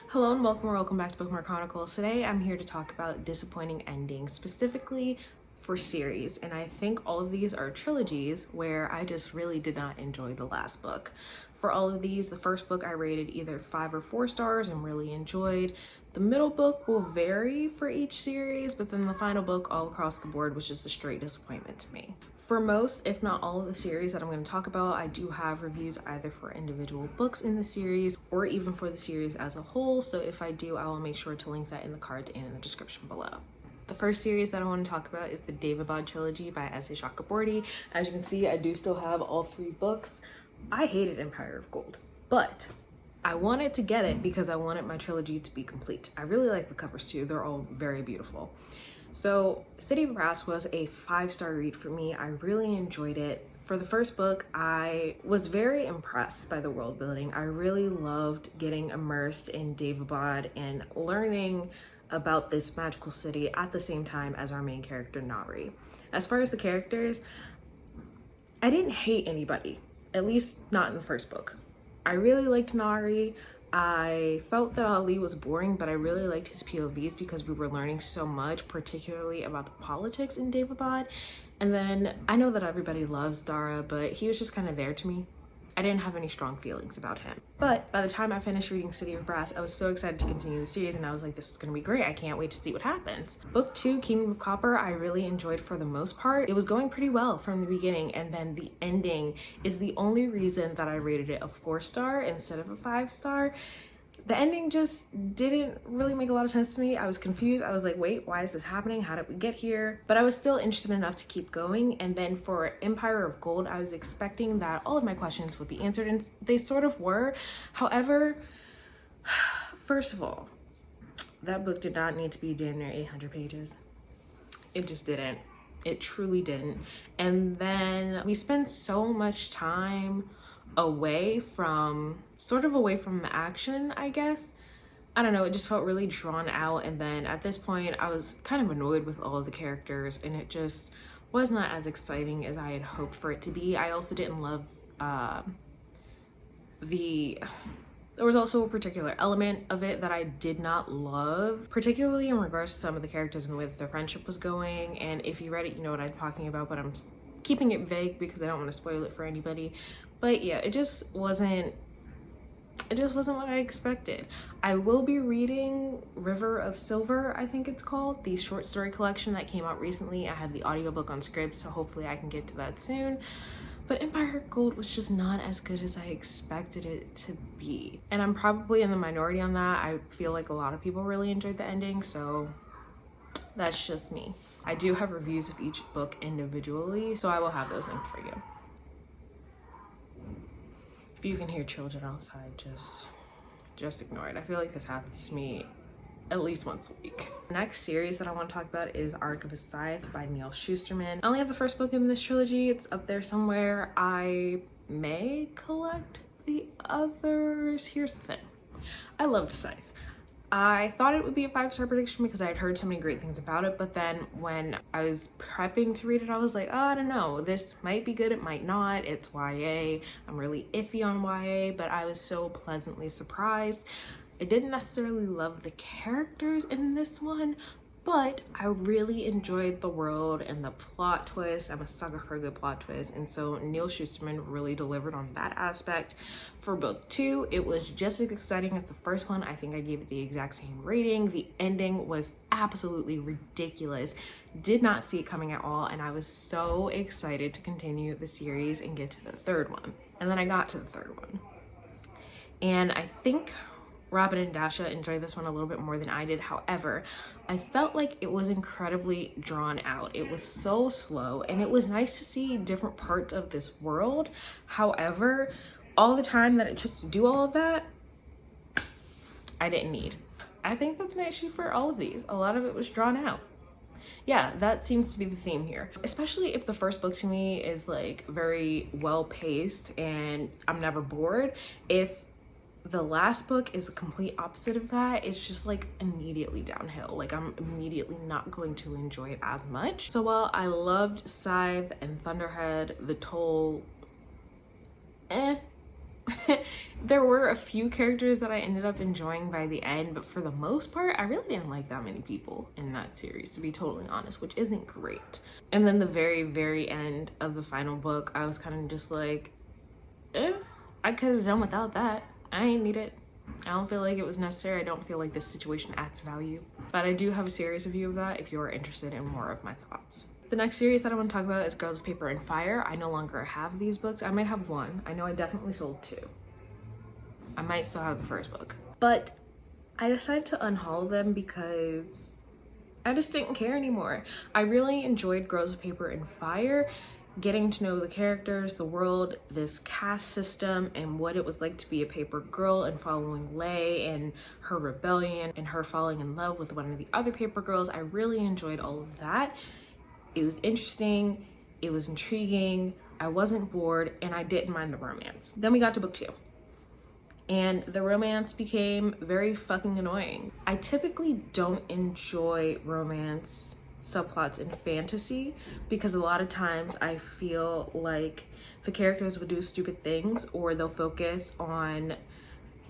Hello and welcome back to Bookmark Chronicles. Today I'm here to talk about disappointing endings, specifically for series. And I think all of these are trilogies where I just really did not enjoy the last book. For all of these, the first book I rated either 5 or 4 stars and really enjoyed. The middle book will vary for each series, but then the final book all across the board was just a straight disappointment to me. For most, if not all of the series that I'm going to talk about, I do have reviews either for individual books in the series or even for the series as a whole. So if I do, I will make sure to link that in the cards and in the description below. The first series that I want to talk about is the Daevabad Trilogy by S.A. Chakraborty. As you can see, I do still have all 3 books. I hated Empire of Gold, but I wanted to get it because I wanted my trilogy to be complete. I really like the covers too. They're all very beautiful. So City of Brass was a 5-star read for me. I really enjoyed it. For the first book, I was very impressed by the world building. I really loved getting immersed in Daevabad and learning about this magical city at the same time as our main character, Nari. As far as the characters, I didn't hate anybody, at least not in the first book. I really liked Nari. I felt that Ali was boring, but I really liked his POVs because we were learning so much, particularly about the politics in Daevabad. And then I know that everybody loves Dara, but he was just kind of there to me. I didn't have any strong feelings about him. But by the time I finished reading City of Brass, I was so excited to continue the series and I was like, this is gonna be great. I can't wait to see what happens. Book 2, Kingdom of Copper, I really enjoyed for the most part. It was going pretty well from the beginning, and then the ending is the only reason that I rated it a 4-star instead of a 5-star. The ending just didn't really make a lot of sense to me. I was confused. I was like, wait, why is this happening? How did we get here? But I was still interested enough to keep going. And then for Empire of Gold, I was expecting that all of my questions would be answered, and they sort of were. However, first of all, that book did not need to be damn near 800 pages. It just didn't. It truly didn't. And then we spent so much time away from the action, I guess. I don't know, it just felt really drawn out, and then at this point I was kind of annoyed with all of the characters and it just was not as exciting as I had hoped for it to be. I also didn't love there was also a particular element of it that I did not love, particularly in regards to some of the characters and the way that their friendship was going. And if you read it, you know what I'm talking about, but I'm keeping it vague because I don't want to spoil it for anybody. But yeah, it just wasn't what I expected. I will be reading River of Silver, I think it's called, the short story collection that came out recently. I have the audiobook on Scribd, so hopefully I can get to that soon. But Empire of Gold was just not as good as I expected it to be. And I'm probably in the minority on that. I feel like a lot of people really enjoyed the ending, so that's just me. I do have reviews of each book individually, so I will have those linked for you. If you can hear children outside, just ignore it. I feel like this happens to me at least once a week. The next series that I want to talk about is Arc of a Scythe by Neil Shusterman. I only have the first book in this trilogy. It's up there somewhere. I may collect the others. Here's the thing. I loved Scythe. I thought it would be a 5-star prediction because I had heard so many great things about it, but then when I was prepping to read it, I was like, oh, I don't know, this might be good, it might not. It's YA. I'm really iffy on YA, but I was so pleasantly surprised. I didn't necessarily love the characters in this one, but I really enjoyed the world and the plot twist. I'm a sucker for a good plot twist, and so Neil Shusterman really delivered on that aspect. For book 2, it was just as exciting as the first one. I think I gave it the exact same rating. The ending was absolutely ridiculous. Did not see it coming at all, and I was so excited to continue the series and get to the 3rd one. And then I got to the 3rd one, and I think Robin and Dasha enjoyed this one a little bit more than I did. However, I felt like it was incredibly drawn out. It was so slow, and it was nice to see different parts of this world. However, all the time that it took to do all of that, I didn't need. I think that's my issue for all of these. A lot of it was drawn out. Yeah, that seems to be the theme here. Especially if the first book to me is like very well paced and I'm never bored. If the last book is the complete opposite of that, it's just like immediately downhill. Like I'm immediately not going to enjoy it as much. So while I loved Scythe and Thunderhead, The Toll, There were a few characters that I ended up enjoying by the end, but for the most part, I really didn't like that many people in that series, to be totally honest, which isn't great. And then the very end of the final book, I was kind of just like, I could have done without that. I ain't need it. I don't feel like it was necessary. I don't feel like this situation adds value. But I do have a series review of that if you are interested in more of my thoughts. The next series that I want to talk about is Girls of Paper and Fire. I no longer have these books. I might have one. I know I definitely sold two. I might still have the first book. But I decided to unhaul them because I just didn't care anymore. I really enjoyed Girls of Paper and Fire, getting to know the characters, the world, this caste system, and what it was like to be a paper girl, and following Lay and her rebellion and her falling in love with one of the other paper girls. I really enjoyed all of that. It was interesting, it was intriguing, I wasn't bored, and I didn't mind the romance. Then we got to book 2. And the romance became very fucking annoying. I typically don't enjoy romance subplots in fantasy because a lot of times I feel like the characters will do stupid things, or they'll focus on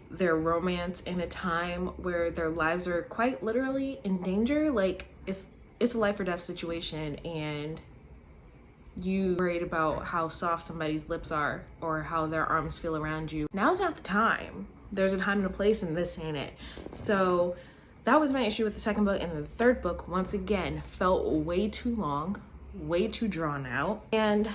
their romance in a time where their lives are quite literally in danger. Like it's a life or death situation, and you worried about how soft somebody's lips are or how their arms feel around you. Now's not the time. There's a time and a place, and this ain't it. So that was my issue with the second book. And the third book, once again, felt way too long, way too drawn out. And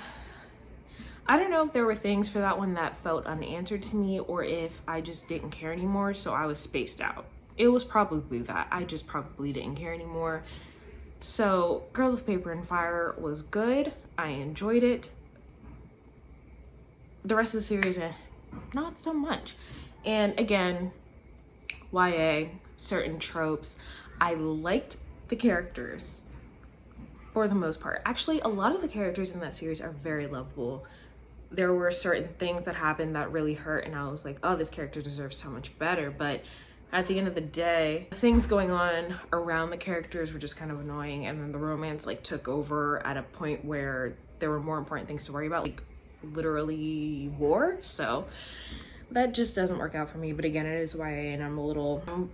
I don't know if there were things for that one that felt unanswered to me, or if I just didn't care anymore, so I was spaced out. It was probably that. I just probably didn't care anymore. So Girls of Paper and Fire was good. I enjoyed it. The rest of the series, not so much. And again, YA, certain tropes. I liked the characters for the most part. Actually, a lot of the characters in that series are very lovable. There were certain things that happened that really hurt, and I was like, oh, this character deserves so much better. But at the end of the day, things going on around the characters were just kind of annoying, and then the romance like took over at a point where there were more important things to worry about, like literally war. So that just doesn't work out for me. But again, it is YA, and I'm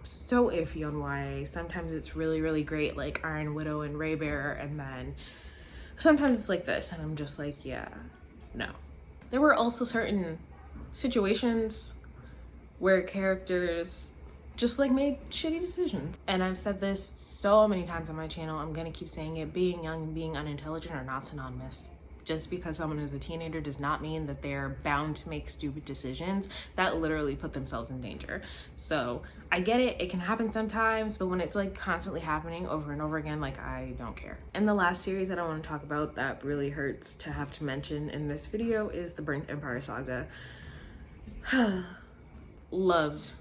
so iffy on YA. Sometimes it's really great, like Iron Widow and Ray Bear, and then sometimes it's like this, and I'm just like, yeah, no. There were also certain situations where characters just like made shitty decisions. And I've said this so many times on my channel, I'm gonna keep saying it, being young and being unintelligent are not synonymous. Just because someone is a teenager does not mean that they're bound to make stupid decisions that literally put themselves in danger. So I get it, it can happen sometimes, but when it's like constantly happening over and over again, like I don't care. And the last series that I want to talk about that really hurts to have to mention in this video is the Burnt Empire Saga. Loved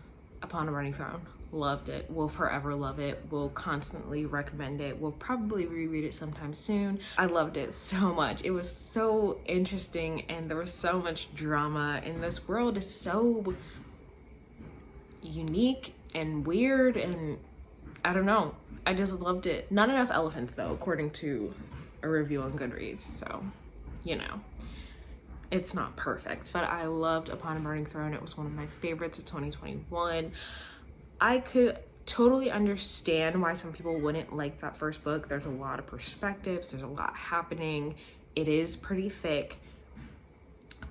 Upon a Burning Throne. Loved it. Will forever love it. Will constantly recommend it. Will probably reread it sometime soon. I loved it so much. It was so interesting, and there was so much drama, and this world is so unique and weird, and I don't know. I just loved it. Not enough elephants though, according to a review on Goodreads, so you know. It's not perfect, but I loved Upon a Burning Throne. It was one of my favorites of 2021. I could totally understand why some people wouldn't like that first book. There's a lot of perspectives, there's a lot happening. It is pretty thick,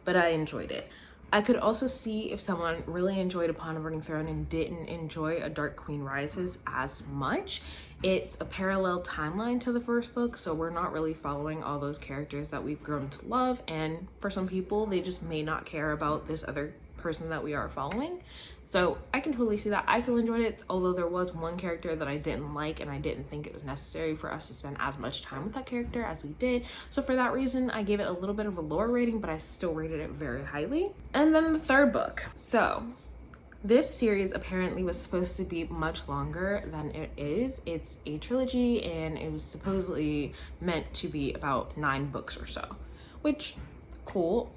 but I enjoyed it. I could also see if someone really enjoyed Upon a Burning Throne and didn't enjoy A Dark Queen Rises as much. It's a parallel timeline to the first book, so we're not really following all those characters that we've grown to love, and for some people, they just may not care about this other person that we are following. So I can totally see that. I still enjoyed it, although there was one character that I didn't like, and I didn't think it was necessary for us to spend as much time with that character as we did. So for that reason, I gave it a little bit of a lower rating, but I still rated it very highly. And then the third book. So this series apparently was supposed to be much longer than it is. It's a trilogy, and it was supposedly meant to be about 9 books or so, which, cool.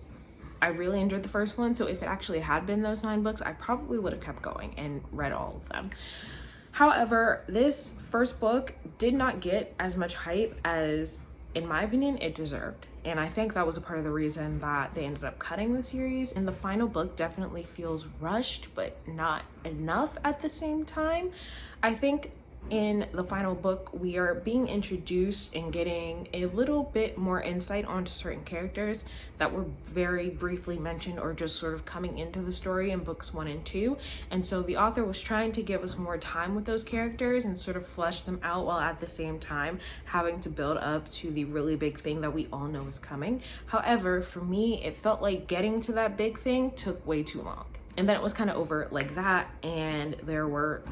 I really enjoyed the first one, so if it actually had been those 9 books, I probably would have kept going and read all of them. However, this first book did not get as much hype as in my opinion, it deserved. And I think that was a part of the reason that they ended up cutting the series. And the final book definitely feels rushed, but not enough at the same time. I think in the final book, we are being introduced and getting a little bit more insight onto certain characters that were very briefly mentioned or just sort of coming into the story in books 1 and 2. And so the author was trying to give us more time with those characters and sort of flesh them out, while at the same time having to build up to the really big thing that we all know is coming. However, for me, it felt like getting to that big thing took way too long. And then it was kind of over like that, and there were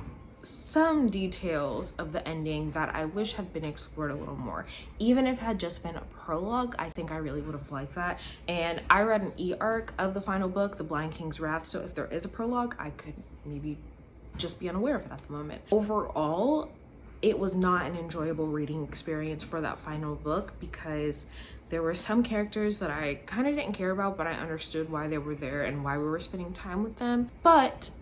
some details of the ending that I wish had been explored a little more. Even if it had just been a prologue, I think I really would have liked that. And I read an e-arc of the final book, The Blind King's Wrath, so if there is a prologue, I could maybe just be unaware of it at the moment. Overall, it was not an enjoyable reading experience for that final book, because there were some characters that I kind of didn't care about, but I understood why they were there and why we were spending time with them. But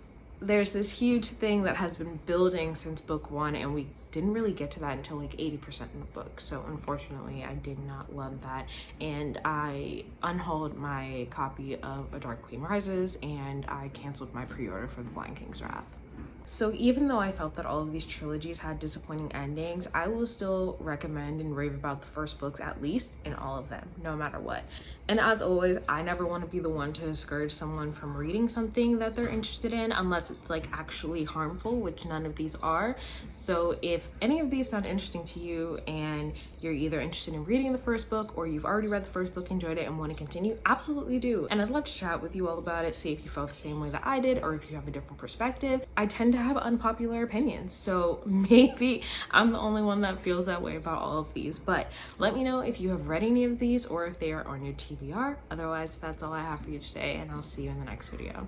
there's this huge thing that has been building since book 1, and we didn't really get to that until like 80% in the book. So unfortunately, I did not love that, and I unhauled my copy of A Dark Queen Rises, and I canceled my pre-order for The Blind King's Wrath. So even though I felt that all of these trilogies had disappointing endings, I will still recommend and rave about the first books, at least in all of them, no matter what. And as always, I never want to be the one to discourage someone from reading something that they're interested in unless it's like actually harmful, which none of these are. So if any of these sound interesting to you and you're either interested in reading the first book, or you've already read the first book, enjoyed it, and want to continue, absolutely do. And I'd love to chat with you all about it, see if you felt the same way that I did, or if you have a different perspective. I tend to have unpopular opinions, so maybe I'm the only one that feels that way about all of these. But let me know if you have read any of these or if they are on your TBR. Otherwise, that's all I have for you today, and I'll see you in the next video.